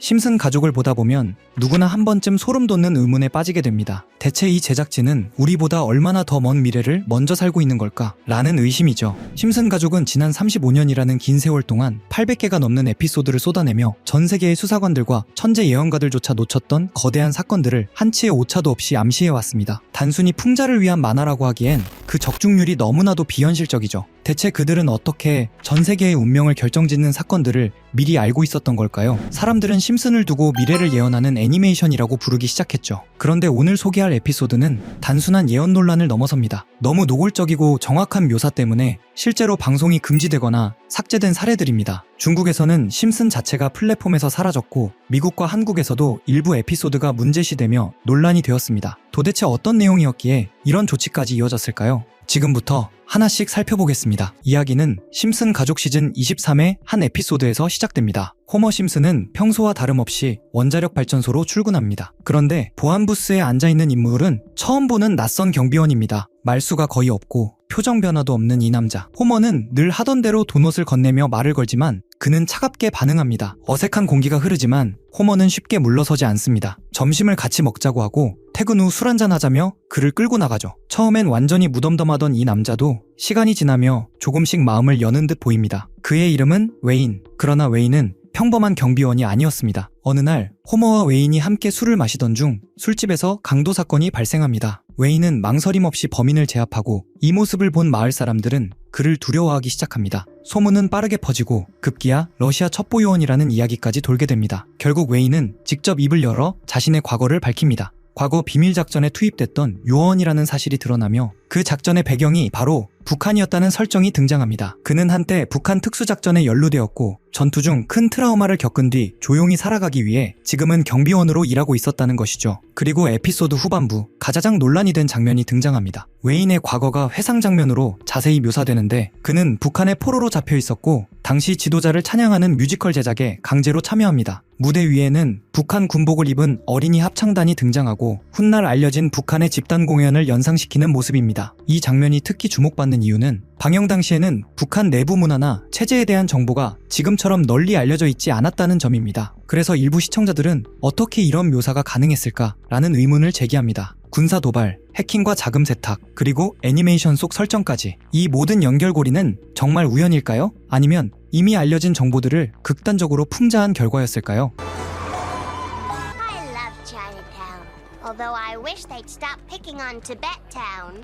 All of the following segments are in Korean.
심슨 가족을 보다 보면 누구나 한 번쯤 소름 돋는 의문에 빠지게 됩니다. 대체 이 제작진은 우리보다 얼마나 더 먼 미래를 먼저 살고 있는 걸까? 라는 의심이죠. 심슨 가족은 지난 35년이라는 긴 세월 동안 800개가 넘는 에피소드를 쏟아내며 전 세계의 수사관들과 천재 예언가들조차 놓쳤던 거대한 사건들을 한치의 오차도 없이 암시해왔습니다. 단순히 풍자를 위한 만화라고 하기엔 그 적중률이 너무나도 비현실적이죠. 대체 그들은 어떻게 전 세계의 운명을 결정짓는 사건들을 미리 알고 있었던 걸까요? 사람들은 심슨을 두고 미래를 예언하는 애니메이션이라고 부르기 시작했죠. 그런데 오늘 소개할 에피소드는 단순한 예언 논란을 넘어섭니다. 너무 노골적이고 정확한 묘사 때문에 실제로 방송이 금지되거나 삭제된 사례들입니다. 중국에서는 심슨 자체가 플랫폼에서 사라졌고 미국과 한국에서도 일부 에피소드가 문제시되며 논란이 되었습니다. 도대체 어떤 내용이었기에 이런 조치까지 이어졌을까요? 지금부터 하나씩 살펴보겠습니다. 이야기는 심슨 가족 시즌 23의 한 에피소드에서 시작됩니다. 호머 심슨은 평소와 다름없이 원자력 발전소로 출근합니다. 그런데 보안 부스에 앉아있는 인물은 처음 보는 낯선 경비원입니다. 말수가 거의 없고 표정 변화도 없는 이 남자. 호머는 늘 하던 대로 도넛을 건네며 말을 걸지만 그는 차갑게 반응합니다. 어색한 공기가 흐르지만 호머는 쉽게 물러서지 않습니다. 점심을 같이 먹자고 하고 퇴근 후 술 한잔 하자며 그를 끌고 나가죠. 처음엔 완전히 무덤덤하던 이 남자도 시간이 지나며 조금씩 마음을 여는 듯 보입니다. 그의 이름은 웨인. 그러나 웨인은 평범한 경비원이 아니었습니다. 어느 날 호머와 웨인이 함께 술을 마시던 중 술집에서 강도 사건이 발생합니다. 웨인은 망설임 없이 범인을 제압하고 이 모습을 본 마을 사람들은 그를 두려워하기 시작합니다. 소문은 빠르게 퍼지고 급기야 러시아 첩보요원이라는 이야기까지 돌게 됩니다. 결국 웨인은 직접 입을 열어 자신의 과거를 밝힙니다. 과거 비밀작전에 투입됐던 요원이라는 사실이 드러나며 그 작전의 배경이 바로 북한이었다는 설정이 등장합니다. 그는 한때 북한 특수작전에 연루되었고 전투 중 큰 트라우마를 겪은 뒤 조용히 살아가기 위해 지금은 경비원으로 일하고 있었다는 것이죠. 그리고 에피소드 후반부 가장 논란이 된 장면이 등장합니다. 웨인의 과거가 회상 장면으로 자세히 묘사되는데 그는 북한의 포로로 잡혀 있었고 당시 지도자를 찬양하는 뮤지컬 제작에 강제로 참여합니다. 무대 위에는 북한 군복을 입은 어린이 합창단이 등장하고 훗날 알려진 북한의 집단 공연을 연상시키는 모습입니다. 이 장면이 특히 주목받는 이유는 방영 당시에는 북한 내부 문화나 체제에 대한 정보가 지금처럼 널리 알려져 있지 않았다는 점입니다. 그래서 일부 시청자들은 어떻게 이런 묘사가 가능했을까라는 의문을 제기합니다. 군사 도발, 해킹과 자금 세탁, 그리고 애니메이션 속 설정까지 이 모든 연결고리는 정말 우연일까요? 아니면 이미 알려진 정보들을 극단적으로 풍자한 결과였을까요? I love Chinatown, although I wish they'd stop picking on Tibet Town.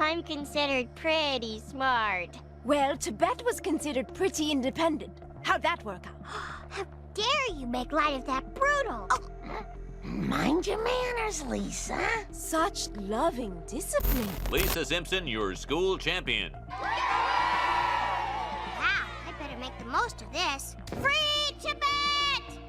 I'm considered pretty smart. Well, Tibet was considered pretty independent. How'd that work out? How dare you make light of that brutal? Mind your manners, Lisa. Such loving discipline. Lisa Simpson, your school champion. Wow, I better make the most of this. Free Tibet!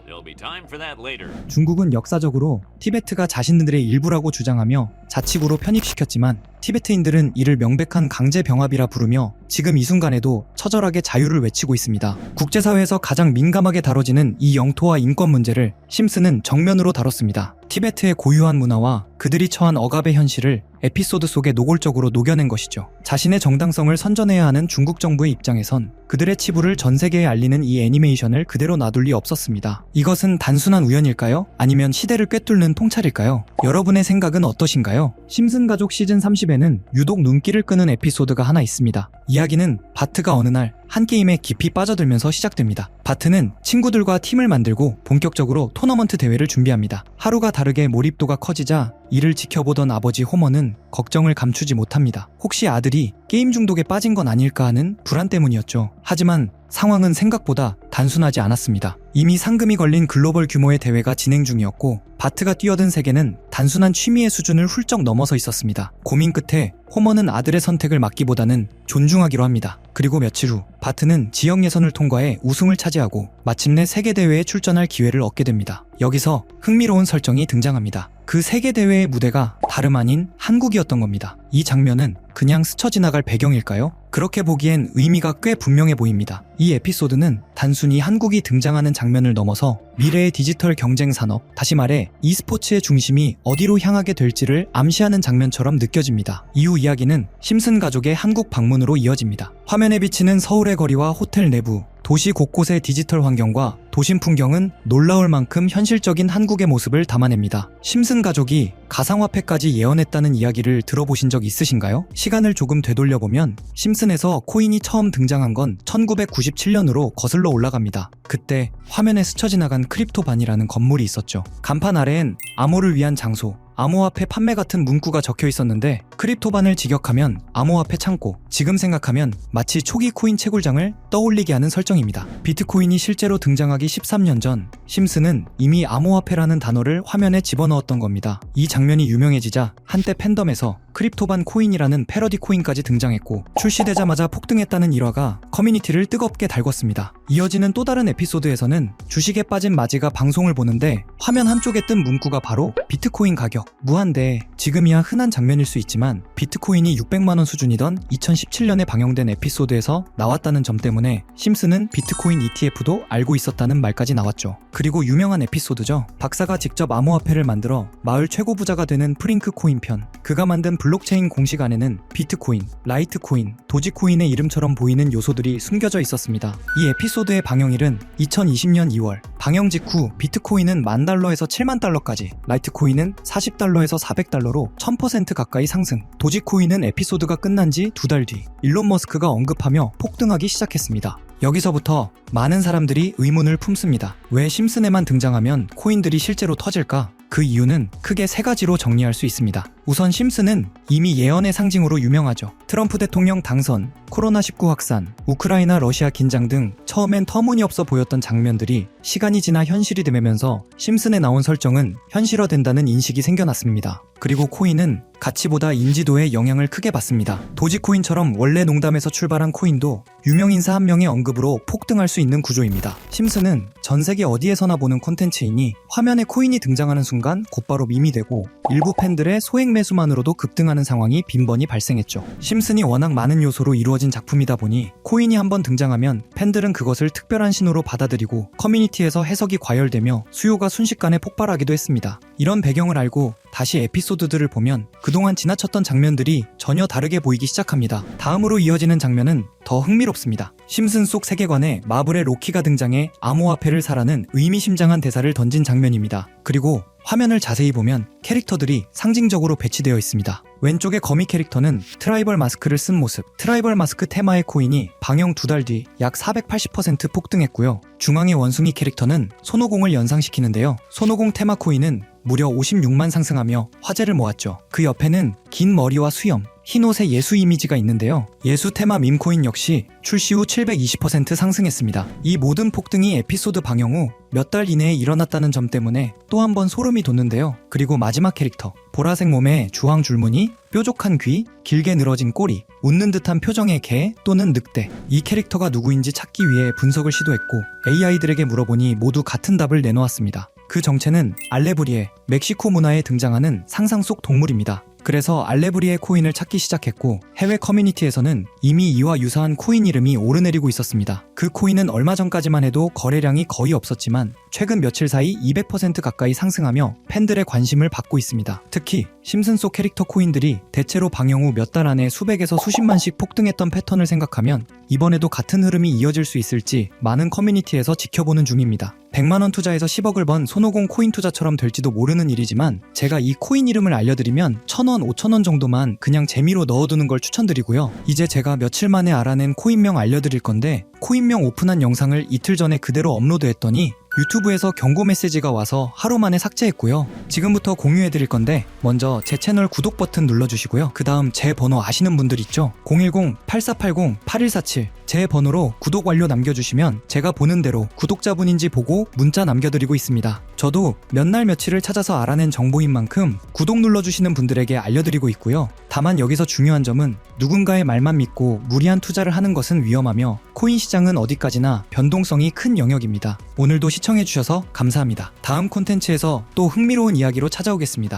There'll be time for that later. 중국은 역사적으로 티베트가 자신들의 일부라고 주장하며 자치구로 편입시켰지만 티베트인들은 이를 명백한 강제 병합이라 부르며 지금 이 순간에도 처절하게 자유를 외치고 있습니다. 국제사회에서 가장 민감하게 다뤄지는 이 영토와 인권 문제를 심슨은 정면으로 다뤘습니다. 티베트의 고유한 문화와 그들이 처한 억압의 현실을 에피소드 속에 노골적으로 녹여낸 것이죠. 자신의 정당성을 선전해야 하는 중국 정부의 입장에선 그들의 치부를 전 세계에 알리는 이 애니메이션을 그대로 놔둘 리 없었습니다. 이것은 단순한 우연일까요? 아니면 시대를 꿰뚫는 통찰일까요? 여러분의 생각은 어떠신가요? 심슨 가족 시즌 30에는 유독 눈길을 끄는 에피소드가 하나 있습니다. 이야기는 바트가 어느 날 한 게임에 깊이 빠져들면서 시작됩니다. 바트는 친구들과 팀을 만들고 본격적으로 토너먼트 대회를 준비합니다. 하루가 다르게 몰입도가 커지자 이를 지켜보던 아버지 호머는 걱정을 감추지 못합니다. 혹시 아들이 게임 중독에 빠진 건 아닐까 하는 불안 때문이었죠. 하지만 상황은 생각보다 단순하지 않았습니다. 이미 상금이 걸린 글로벌 규모의 대회가 진행 중이었고 바트가 뛰어든 세계는 단순한 취미의 수준을 훌쩍 넘어서 있었습니다. 고민 끝에 호머는 아들의 선택을 막기보다는 존중하기로 합니다. 그리고 며칠 후 바트는 지역 예선을 통과해 우승을 차지하고 마침내 세계대회에 출전할 기회를 얻게 됩니다. 여기서 흥미로운 설정이 등장합니다. 그 세계대회의 무대가 다름 아닌 한국이었던 겁니다. 이 장면은 그냥 스쳐 지나갈 배경일까요? 그렇게 보기엔 의미가 꽤 분명해 보입니다. 이 에피소드는 단순히 한국이 등장하는 장면을 넘어서 미래의 디지털 경쟁 산업, 다시 말해 e스포츠의 중심이 어디로 향하게 될지를 암시하는 장면처럼 느껴집니다. 이후 이야기는 심슨 가족의 한국 방문으로 이어집니다. 화면에 비치는 서울의 거리와 호텔 내부, 도시 곳곳의 디지털 환경과 도심 풍경은 놀라울 만큼 현실적인 한국의 모습을 담아냅니다. 심슨 가족이 가상화폐까지 예언했다는 이야기를 들어보신 적 있으신가요? 시간을 조금 되돌려보면 심슨에서 코인이 처음 등장한 건 1997년으로 거슬러 올라갑니다. 그때 화면에 스쳐 지나간 크립토반이라는 건물이 있었죠. 간판 아래엔 암호를 위한 장소, 암호화폐 판매 같은 문구가 적혀 있었는데 크립토반을 직역하면 암호화폐 창고, 지금 생각하면 마치 초기 코인 채굴장을 떠올리게 하는 설정입니다. 비트코인이 실제로 등장하기 13년 전 심슨은 이미 암호화폐라는 단어를 화면에 집어넣었던 겁니다. 이 장면이 유명해지자 한때 팬덤에서 크립토반 코인이라는 패러디 코인까지 등장했고 출시되자마자 폭등했다는 일화가 커뮤니티를 뜨겁게 달궜습니다. 이어지는 또 다른 에피소드에서는 주식에 빠진 마지가 방송을 보는데 화면 한쪽에 뜬 문구가 바로 비트코인 가격 무한대. 지금이야 흔한 장면일 수 있지만 비트코인이 600만원 수준이던 2017년에 방영된 에피소드에서 나왔다는 점 때문에 심슨은 비트코인 ETF도 알고 있었다는 말까지 나왔죠. 그리고 유명한 에피소드죠. 박사가 직접 암호화폐를 만들어 마을 최고 부자가 되는 프링크 코인 편. 그가 만든 블록체인 공식 안에는 비트코인, 라이트코인, 도지코인의 이름처럼 보이는 요소들이 숨겨져 있었습니다. 이 에피소드의 방영일은 2020년 2월. 방영 직후 비트코인은 $10,000에서 $70,000까지, 라이트코인은 $40에서 $400로 1000% 가까이 상승. 도지코인은 에피소드가 끝난 지 2달 뒤 일론 머스크가 언급하며 폭등하기 시작했습니다. 여기서부터 많은 사람들이 의문을 품습니다. 왜 심슨에만 등장하면 코인들이 실제로 터질까? 그 이유는 크게 3가지로 정리할 수 있습니다. 우선 심슨은 이미 예언의 상징으로 유명하죠. 트럼프 대통령 당선, 코로나19 확산, 우크라이나 러시아 긴장 등 처음엔 터무니없어 보였던 장면들이 시간이 지나 현실이 되면서 심슨에 나온 설정은 현실화된다는 인식이 생겨났습니다. 그리고 코인은 가치보다 인지도에 영향을 크게 받습니다. 도지코인처럼 원래 농담에서 출발한 코인도 유명인사 한 명의 언급으로 폭등할 수 있는 구조입니다. 심슨은 전 세계 어디에서나 보는 콘텐츠이니 화면에 코인이 등장하는 순간 곧바로 밈이 되고 일부 팬들의 소액 매수만으로도 급등하는 상황이 빈번히 발생했죠. 심슨이 워낙 많은 요소로 이루어진 작품이다 보니 코인이 한번 등장하면 팬들은 그것을 특별한 신호로 받아들이고 커뮤니티에서 해석이 과열되며 수요가 순식간에 폭발하기도 했습니다. 이런 배경을 알고 다시 에피소드들을 보면 그동안 지나쳤던 장면들이 전혀 다르게 보이기 시작합니다. 다음으로 이어지는 장면은 더 흥미롭습니다. 심슨 속 세계관에 마블의 로키가 등장해 암호화폐를 사라는 의미심장한 대사를 던진 장면입니다. 그리고 화면을 자세히 보면 캐릭터들이 상징적으로 배치되어 있습니다. 왼쪽의 거미 캐릭터는 트라이벌 마스크를 쓴 모습, 트라이벌 마스크 테마의 코인이 방영 2달 뒤 약 480% 폭등했고요. 중앙의 원숭이 캐릭터는 손오공을 연상시키는데요. 손오공 테마 코인은 무려 56만 상승하며 화제를 모았죠. 그 옆에는 긴 머리와 수염, 흰 옷의 예수 이미지가 있는데요. 예수 테마 밈코인 역시 출시 후 720% 상승했습니다. 이 모든 폭등이 에피소드 방영 후 몇 달 이내에 일어났다는 점 때문에 또 한 번 소름이 돋는데요. 그리고 마지막 캐릭터, 보라색 몸에 주황 줄무늬, 뾰족한 귀, 길게 늘어진 꼬리, 웃는 듯한 표정의 개 또는 늑대. 이 캐릭터가 누구인지 찾기 위해 분석을 시도했고 AI들에게 물어보니 모두 같은 답을 내놓았습니다. 그 정체는 알레브리에, 멕시코 문화에 등장하는 상상 속 동물입니다. 그래서 알레브리에 코인을 찾기 시작했고 해외 커뮤니티에서는 이미 이와 유사한 코인 이름이 오르내리고 있었습니다. 그 코인은 얼마 전까지만 해도 거래량이 거의 없었지만 최근 며칠 사이 200% 가까이 상승하며 팬들의 관심을 받고 있습니다. 특히 심슨 속 캐릭터 코인들이 대체로 방영 후 몇 달 안에 수백에서 수십만씩 폭등했던 패턴을 생각하면 이번에도 같은 흐름이 이어질 수 있을지 많은 커뮤니티에서 지켜보는 중입니다. 100만원 투자해서 10억을 번 손오공 코인 투자처럼 될지도 모르는 일이지만 제가 이 코인 이름을 알려드리면 1,000원, 5,000원 정도만 그냥 재미로 넣어두는 걸 추천드리고요. 이제 제가 며칠 만에 알아낸 코인명 알려드릴 건데 코인명 오픈한 영상을 이틀 전에 그대로 업로드했더니 유튜브에서 경고 메시지가 와서 하루 만에 삭제했고요. 지금부터 공유해드릴 건데 먼저 제 채널 구독 버튼 눌러주시고요. 그 다음 제 번호 아시는 분들 있죠? 010-8480-8147 제 번호로 구독 완료 남겨주시면 제가 보는 대로 구독자분인지 보고 문자 남겨드리고 있습니다. 저도 몇 날 며칠을 찾아서 알아낸 정보인 만큼 구독 눌러주시는 분들에게 알려드리고 있고요. 다만 여기서 중요한 점은 누군가의 말만 믿고 무리한 투자를 하는 것은 위험하며 코인 시장은 어디까지나 변동성이 큰 영역입니다. 오늘도 시청해주셔서 감사합니다. 다음 콘텐츠에서 또 흥미로운 이야기로 찾아오겠습니다.